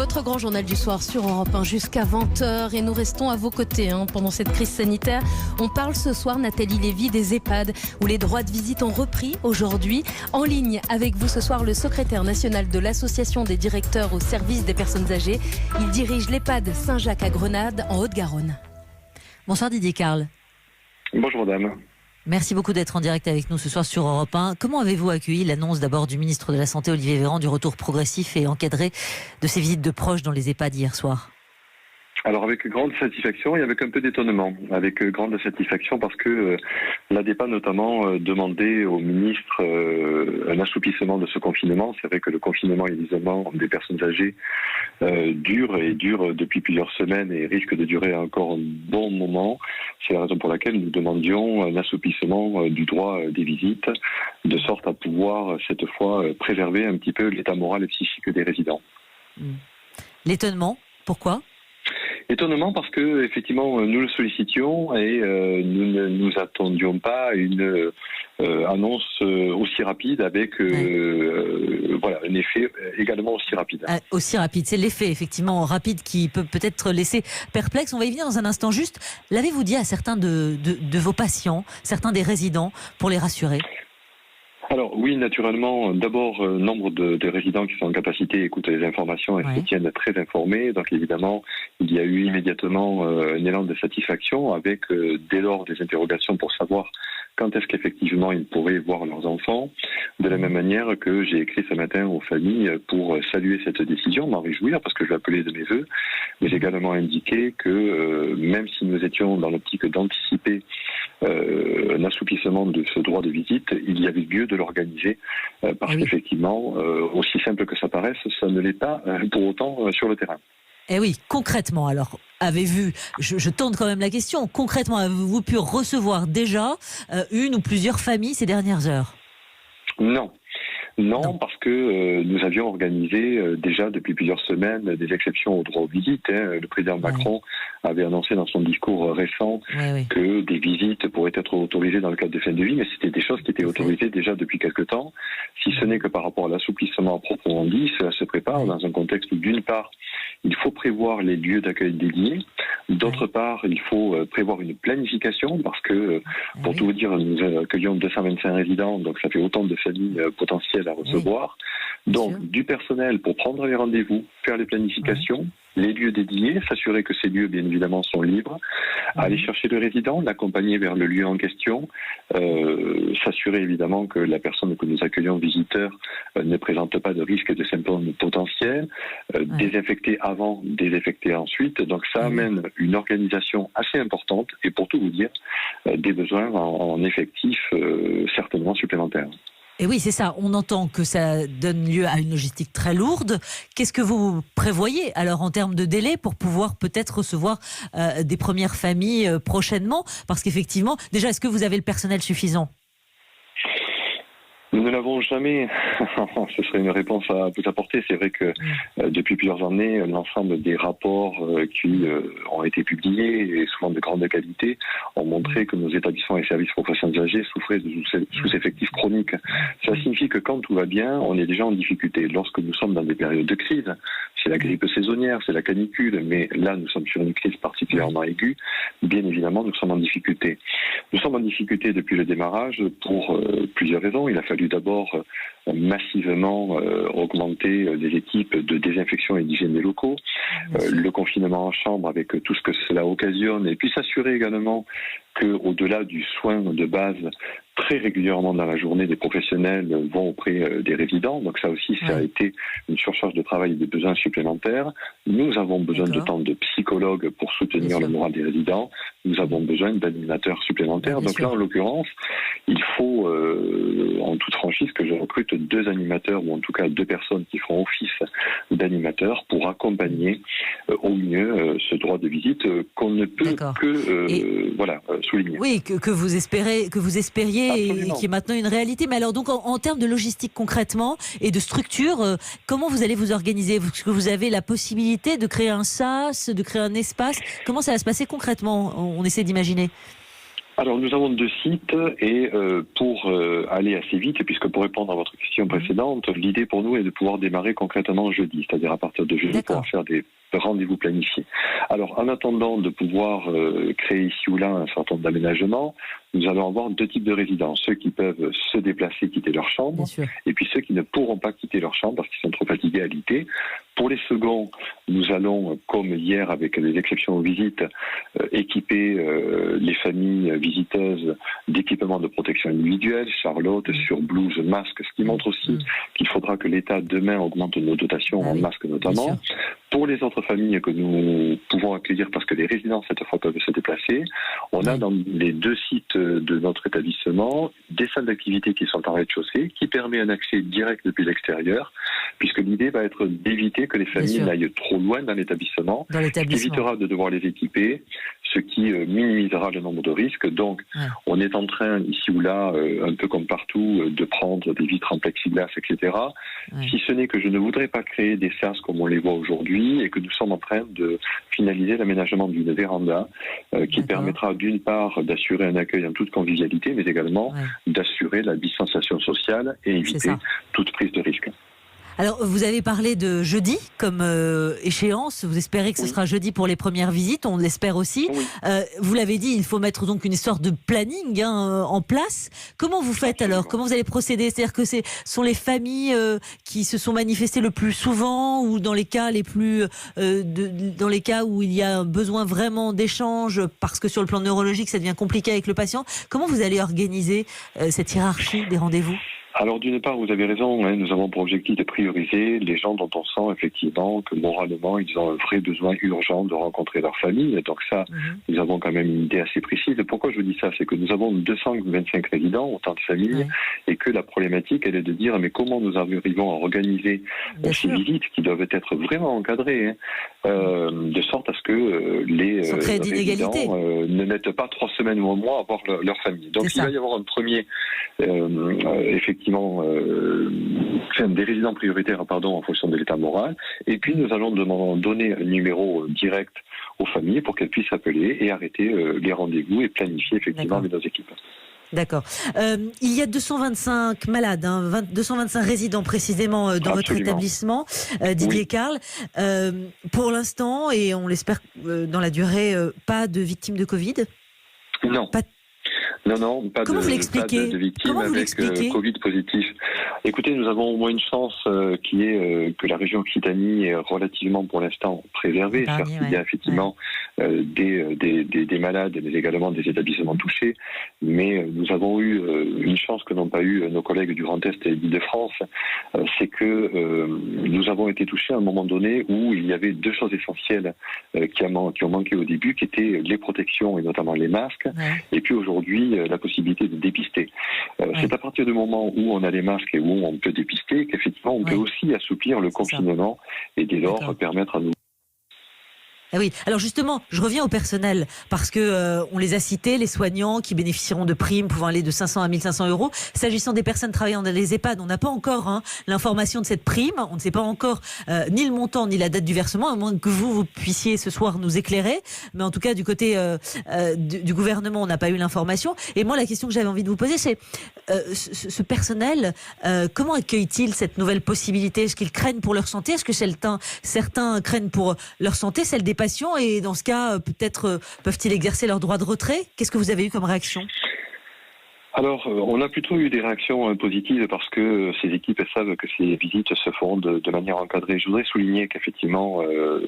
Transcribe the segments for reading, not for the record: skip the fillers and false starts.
Votre grand journal du soir sur Europe 1 jusqu'à 20h et nous restons à vos côtés pendant cette crise sanitaire. On parle ce soir, Nathalie Lévy, des EHPAD où les droits de visite ont repris aujourd'hui. En ligne avec vous ce soir, le secrétaire national de l'association des directeurs au service des personnes âgées. Il dirige l'EHPAD Saint-Jacques à Grenade en Haute-Garonne. Bonsoir Didier Carle. Bonjour madame. Merci beaucoup d'être en direct avec nous ce soir sur Europe 1. Comment avez-vous accueilli l'annonce d'abord du ministre de la Santé Olivier Véran du retour progressif et encadré de ces visites de proches dans les EHPAD hier soir? Alors avec grande satisfaction et avec un peu d'étonnement. Avec grande satisfaction parce que l'ADEPA notamment demandait au ministre un assouplissement de ce confinement. C'est vrai que le confinement et l'isolement des personnes âgées dure depuis plusieurs semaines et risque de durer encore un bon moment. C'est la raison pour laquelle nous demandions un assouplissement du droit des visites, de sorte à pouvoir cette fois préserver un petit peu l'état moral et psychique des résidents. L'étonnement, pourquoi ? Étonnement parce que effectivement nous le sollicitions et nous ne nous attendions pas à une annonce aussi rapide avec un effet également aussi rapide. Aussi rapide, c'est l'effet effectivement rapide qui peut peut-être laisser perplexe. On va y venir dans un instant. Juste, l'avez-vous dit à certains de vos patients, certains des résidents, pour les rassurer ? Alors oui, naturellement, d'abord, nombre de résidents qui sont en capacité écoutent les informations et se tiennent très informés. Donc évidemment, il y a eu immédiatement un élan de satisfaction avec dès lors des interrogations pour savoir quand est-ce qu'effectivement ils pourraient voir leurs enfants. De la même manière que j'ai écrit ce matin aux familles pour saluer cette décision, m'en réjouir parce que je l'appelais de mes vœux, mais j'ai également indiqué que même si nous étions dans l'optique d'anticiper un assouplissement de ce droit de visite, il y avait lieu de l'organiser parce qu'effectivement, aussi simple que ça paraisse, ça ne l'est pas pour autant sur le terrain. Eh oui, concrètement alors, je tente quand même la question, concrètement avez-vous pu recevoir déjà une ou plusieurs familles ces dernières heures ? Non, parce que nous avions organisé déjà depuis plusieurs semaines des exceptions au droit aux visites. Le président Macron avait annoncé dans son discours récent que des visites pourraient être autorisées dans le cadre de fin de vie, mais c'était des choses qui étaient autorisées déjà depuis quelque temps. Si ce n'est que par rapport à l'assouplissement proprement dit, cela se prépare dans un contexte où d'une part, il faut prévoir les lieux d'accueil dédiés. D'autre part, il faut prévoir une planification parce que, pour tout vous dire, nous accueillons 225 résidents, donc ça fait autant de familles potentielles à recevoir. Donc, du personnel pour prendre les rendez-vous, faire les planifications, les lieux dédiés, s'assurer que ces lieux, bien évidemment, sont libres, aller chercher le résident, l'accompagner vers le lieu en question, s'assurer évidemment que la personne que nous accueillons, visiteur, ne présente pas de risque de symptômes potentiels, désinfecter avant, désinfecter ensuite. Donc ça amène une organisation assez importante et pour tout vous dire, des besoins en effectifs certainement supplémentaires. Et oui, c'est ça. On entend que ça donne lieu à une logistique très lourde. Qu'est-ce que vous prévoyez alors en termes de délai pour pouvoir peut-être recevoir des premières familles prochainement ? Parce qu'effectivement, déjà, est-ce que vous avez le personnel suffisant ? Nous ne l'avons jamais. Ce serait une réponse à vous apporter. C'est vrai que depuis plusieurs années, l'ensemble des rapports qui ont été publiés, et souvent de grande qualité, ont montré que nos établissements et services pour personnes âgées souffraient de sous-effectifs chroniques. Ça signifie que quand tout va bien, on est déjà en difficulté. Lorsque nous sommes dans des périodes de crise, c'est la grippe saisonnière, c'est la canicule, mais là nous sommes sur une crise particulièrement aiguë, bien évidemment nous sommes en difficulté. Nous sommes en difficulté depuis le démarrage pour plusieurs raisons. Il a fallu d'abord massivement augmenter les équipes de désinfection et d'hygiène des locaux, le confinement en chambre avec tout ce que cela occasionne, et puis s'assurer également qu'au-delà du soin de base, très régulièrement dans la journée, des professionnels vont auprès des résidents. Donc ça aussi, ça a été une surcharge de travail et des besoins supplémentaires. Nous avons besoin de temps de psychologues pour soutenir le moral des résidents. Nous avons besoin d'animateurs supplémentaires. Donc là, en l'occurrence, il faut, en toute franchise, que je recrute 2 animateurs, ou en tout cas 2 personnes qui feront office d'animateurs pour accompagner au mieux ce droit de visite qu'on ne peut que souligner. Oui, que vous espériez Absolument. Et qui est maintenant une réalité. Mais alors donc en termes de logistique concrètement et de structure, comment vous allez vous organiser ? Est-ce que vous avez la possibilité de créer un sas, de créer un espace ? Comment ça va se passer concrètement ? On essaie d'imaginer. Alors nous avons 2 sites et pour aller assez vite, puisque pour répondre à votre question précédente, l'idée pour nous est de pouvoir démarrer concrètement jeudi, c'est-à-dire à partir de jeudi pour faire des rendez-vous planifiés. Alors en attendant de pouvoir créer ici ou là un certain nombre d'aménagements, nous allons avoir 2 types de résidents, ceux qui peuvent se déplacer, quitter leur chambre, et puis ceux qui ne pourront pas quitter leur chambre parce qu'ils sont trop fatigués à l'ité. Pour les seconds, nous allons, comme hier avec des exceptions aux visites, équiper les familles visiteuses d'équipements de protection individuelle, Charlotte, sur blouse, masque, ce qui montre aussi qu'il faudra que l'État demain augmente nos dotations en masques notamment. Pour les autres familles que nous pouvons accueillir parce que les résidents cette fois peuvent se déplacer, on a dans les 2 sites de notre établissement des salles d'activité qui sont en rez-de-chaussée, qui permet un accès direct depuis l'extérieur, puisque l'idée va être d'éviter que les familles n'aillent trop loin dans l'établissement, ce qui évitera de devoir les équiper, ce qui minimisera le nombre de risques. Donc, on est en train, ici ou là, un peu comme partout, de prendre des vitres en plexiglas, etc. Si ce n'est que je ne voudrais pas créer des sas comme on les voit aujourd'hui et que nous sommes en train de finaliser l'aménagement d'une véranda qui permettra d'une part d'assurer un accueil en toute convivialité, mais également d'assurer la distanciation sociale et éviter toute prise de risque. Alors, vous avez parlé de jeudi comme échéance. Vous espérez que ce sera jeudi pour les premières visites. On l'espère aussi. Vous l'avez dit, il faut mettre donc une sorte de planning en place. Comment vous faites alors ? Comment vous allez procéder ? C'est-à-dire que ce sont les familles qui se sont manifestées le plus souvent ou dans les cas les plus, dans les cas où il y a un besoin vraiment d'échange parce que sur le plan neurologique, ça devient compliqué avec le patient. Comment vous allez organiser cette hiérarchie des rendez-vous ? Alors d'une part, vous avez raison, nous avons pour objectif de prioriser les gens dont on sent effectivement que moralement, ils ont un vrai besoin urgent de rencontrer leur famille. Donc ça, nous avons quand même une idée assez précise. Pourquoi je vous dis ça ? C'est que nous avons 225 résidents, autant de familles, et que la problématique, elle est de dire, mais comment nous arrivons à organiser ces visites qui doivent être vraiment encadrées, de sorte à ce que les résidents ne mettent pas 3 semaines ou un mois à voir leur famille. Donc il va y avoir un premier, effectivement, des résidents prioritaires en fonction de l'état moral, et puis nous allons donner un numéro direct aux familles pour qu'elles puissent appeler et arrêter les rendez-vous et planifier effectivement avec nos équipes. D'accord. Il y a 225 malades, 225 résidents précisément dans votre établissement, Didier Carle. Pour l'instant, et on l'espère dans la durée, pas de victimes de Covid ? Non. Non, pas de victimes avec Covid positif. Écoutez, nous avons au moins une chance qui est que la région Occitanie est relativement pour l'instant préservée. Certes, il y a effectivement des malades, mais également des établissements touchés. Mais nous avons eu une chance que n'ont pas eu nos collègues du Grand Est et d'Île-de-France, c'est que nous avons été touchés à un moment donné où il y avait 2 choses essentielles qui ont manqué au début, qui étaient les protections et notamment les masques. Et puis aujourd'hui, la possibilité de dépister. C'est à partir du moment où on a les masques et où on peut dépister qu'effectivement on peut aussi assouplir le confinement et dès lors permettre à nous. Ah oui, alors justement, je reviens au personnel parce que on les a cités, les soignants qui bénéficieront de primes pouvant aller de 500 à 1500 euros. S'agissant des personnes travaillant dans les EHPAD, on n'a pas encore l'information de cette prime. On ne sait pas encore ni le montant ni la date du versement, à moins que vous puissiez ce soir nous éclairer. Mais en tout cas, du côté du gouvernement, on n'a pas eu l'information. Et moi, la question que j'avais envie de vous poser, c'est ce personnel, comment accueille-t-il cette nouvelle possibilité ? Est-ce qu'ils craignent pour leur santé ? Est-ce que certains craignent pour leur santé, celle des patients, et dans ce cas, peut-être peuvent-ils exercer leur droit de retrait ? Qu'est-ce que vous avez eu comme réaction ? Alors, on a plutôt eu des réactions positives parce que ces équipes savent que ces visites se feront de manière encadrée. Je voudrais souligner qu'effectivement,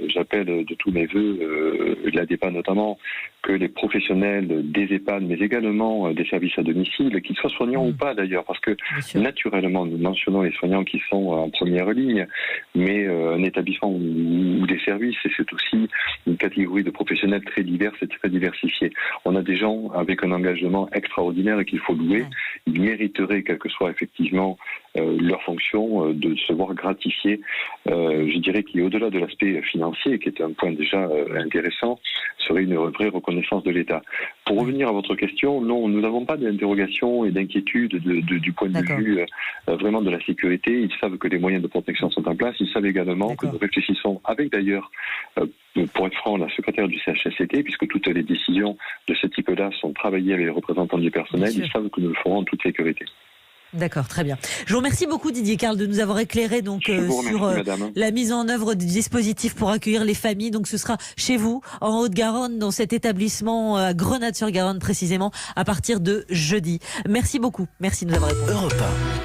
j'appelle de tous mes voeux, l'ADEPA notamment, que les professionnels des EHPAD, mais également des services à domicile, qu'ils soient soignants ou pas d'ailleurs, parce que naturellement, nous mentionnons les soignants qui sont en première ligne, mais un établissement ou des services, c'est aussi une catégorie de professionnels très diverses et très diversifiés. On a des gens avec un engagement extraordinaire et qu'il faut louer. Ils mériteraient, quelle que soit effectivement leur fonction de se voir gratifier. Je dirais qu'au-delà de l'aspect financier, qui est un point déjà intéressant, serait une vraie reconnaissance de l'État. Pour revenir à votre question, non, nous n'avons pas d'interrogation et d'inquiétude du point de vue vraiment de la sécurité. Ils savent que les moyens de protection sont en place. Ils savent également que nous réfléchissons avec d'ailleurs, pour être franc, la secrétaire du CHSCT, puisque toutes les décisions de ce type-là sont travaillées avec les représentants du personnel. Ils savent que nous le ferons en toute sécurité. D'accord, très bien. Je vous remercie beaucoup Didier Carle de nous avoir éclairé donc sur la mise en œuvre du dispositif pour accueillir les familles. Donc ce sera chez vous, en Haute-Garonne, dans cet établissement à Grenade-sur-Garonne précisément, à partir de jeudi. Merci beaucoup. Merci de nous avoir répondu. Europe 1.